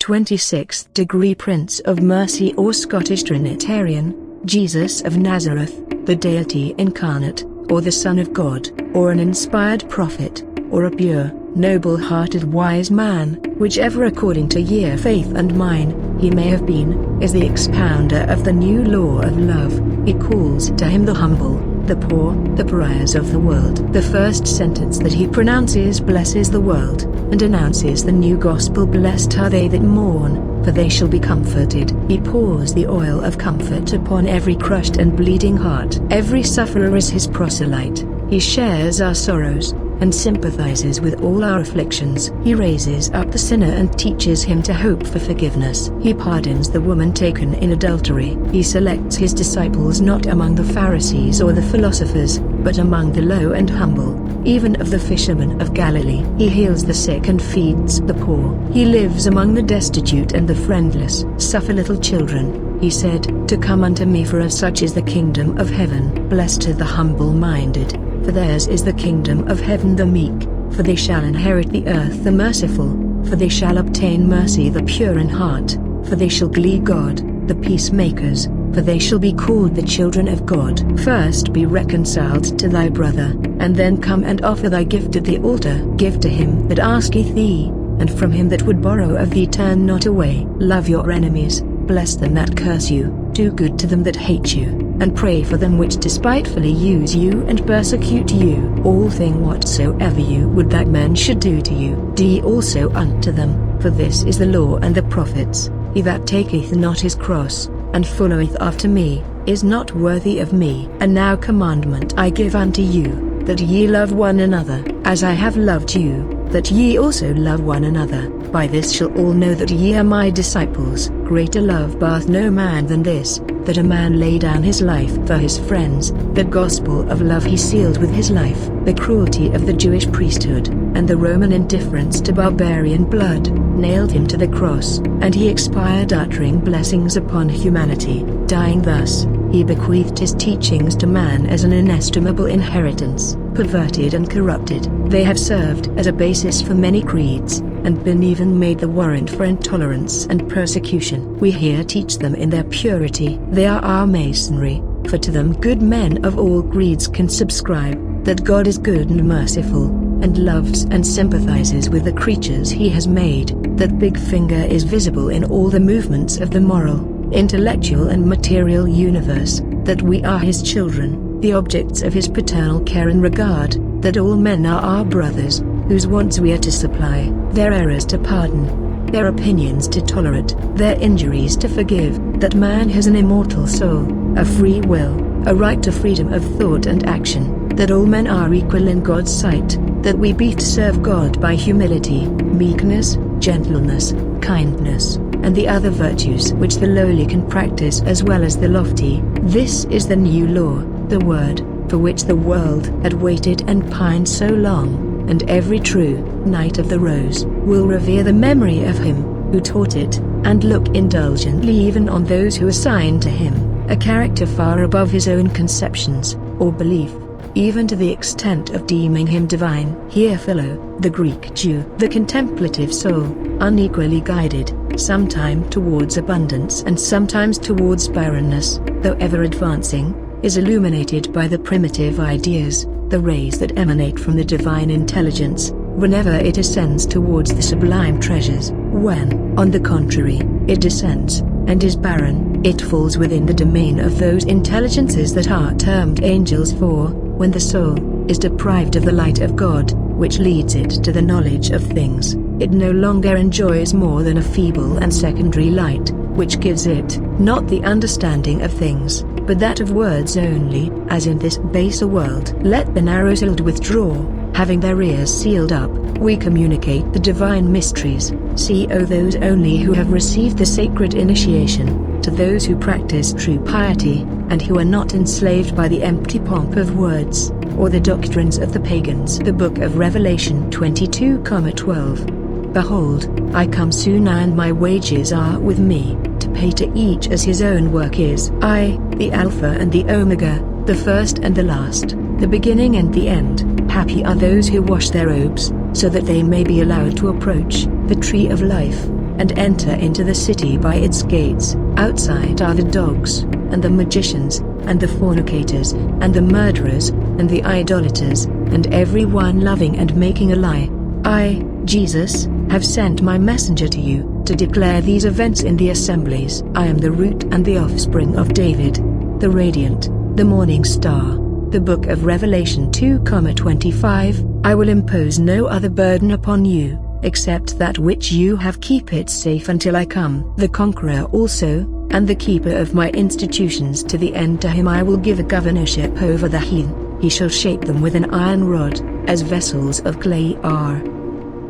26th degree Prince of Mercy or Scottish Trinitarian, Jesus of Nazareth, the deity incarnate, or the Son of God, or an inspired prophet, or a pure, noble-hearted wise man, whichever according to your faith and mine, he may have been, is the expounder of the new law of love. He calls to him the humble, the poor, the pariahs of the world. The first sentence that he pronounces blesses the world, and announces the new gospel. Blessed are they that mourn, for they shall be comforted. He pours the oil of comfort upon every crushed and bleeding heart. Every sufferer is his proselyte. He shares our sorrows, and sympathizes with all our afflictions. He raises up the sinner and teaches him to hope for forgiveness. He pardons the woman taken in adultery. He selects his disciples not among the Pharisees or the philosophers, but among the low and humble, even of the fishermen of Galilee. He heals the sick and feeds the poor. He lives among the destitute and the friendless. Suffer little children, he said, to come unto me, for of such is the kingdom of heaven. Blessed are the humble-minded, for theirs is the kingdom of heaven. The meek, for they shall inherit the earth. The merciful, for they shall obtain mercy. The pure in heart, for they shall glee God. The peacemakers, for they shall be called the children of God. First be reconciled to thy brother, and then come and offer thy gift at the altar. Give to him that asketh thee, and from him that would borrow of thee turn not away. Love your enemies, bless them that curse you, do good to them that hate you, and pray for them which despitefully use you and persecute you. All thing whatsoever you would that men should do to you, do ye also unto them, for this is the law and the prophets. He that taketh not his cross, and followeth after me, is not worthy of me. And now commandment I give unto you, that ye love one another, as I have loved you, that ye also love one another. By this shall all know that ye are my disciples. Greater love bath no man than this, that a man lay down his life for his friends. The gospel of love he sealed with his life. The cruelty of the Jewish priesthood, and the Roman indifference to barbarian blood, nailed him to the cross, and he expired uttering blessings upon humanity. Dying thus, he bequeathed his teachings to man as an inestimable inheritance. Perverted and corrupted, they have served as a basis for many creeds, and been even made the warrant for intolerance and persecution. We here teach them in their purity. They are our masonry, for to them good men of all creeds can subscribe, that God is good and merciful, and loves and sympathizes with the creatures he has made. That big finger is visible in all the movements of the moral, intellectual and material universe, that we are his children, the objects of his paternal care and regard, that all men are our brothers, whose wants we are to supply, their errors to pardon, their opinions to tolerate, their injuries to forgive, that man has an immortal soul, a free will, a right to freedom of thought and action, that all men are equal in God's sight, that we be to serve God by humility, meekness, gentleness, kindness, and the other virtues which the lowly can practice as well as the lofty. This is the new law, the word, for which the world had waited and pined so long, and every true Knight of the Rose will revere the memory of him who taught it, and look indulgently even on those who assign to him a character far above his own conceptions or belief, even to the extent of deeming him divine. Here Philo, the Greek Jew, the contemplative soul, unequally guided, sometime towards abundance and sometimes towards barrenness, though ever advancing, is illuminated by the primitive ideas, the rays that emanate from the divine intelligence, whenever it ascends towards the sublime treasures. When, on the contrary, it descends, and is barren, it falls within the domain of those intelligences that are termed angels. For, when the soul is deprived of the light of God, which leads it to the knowledge of things, it no longer enjoys more than a feeble and secondary light, which gives it, not the understanding of things, but that of words only. As in this baser world, let the narrow-souled withdraw, having their ears sealed up, we communicate the divine mysteries. O those only who have received the sacred initiation, to those who practice true piety, and who are not enslaved by the empty pomp of words, or the doctrines of the pagans. The Book of Revelation 22:12. Behold, I come soon, and my wages are with me, to pay to each as his own work is. I, the Alpha and the Omega, the first and the last, the beginning and the end. Happy are those who wash their robes, so that they may be allowed to approach the tree of life. and enter into the city by its gates. Outside are the dogs, and the magicians, and the fornicators, and the murderers, and the idolaters, and every one loving and making a lie. I, Jesus, have sent my messenger to you, to declare these events in the assemblies. I am the root and the offspring of David, the radiant, the morning star. The book of Revelation 2:25. I will impose no other burden upon you, except that which you have. Keep it safe until I come. The conqueror also, and the keeper of my institutions to the end, to him I will give a governorship over the heathen. He shall shape them with an iron rod, as vessels of clay are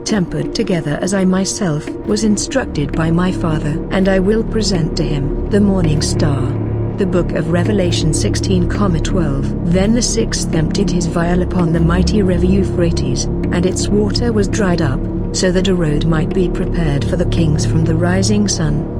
tempered together, as I myself was instructed by my Father. And I will present to him the morning star. The book of Revelation 16:12. Then the sixth emptied his vial upon the mighty river Euphrates, and its water was dried up, so that a road might be prepared for the kings from the rising sun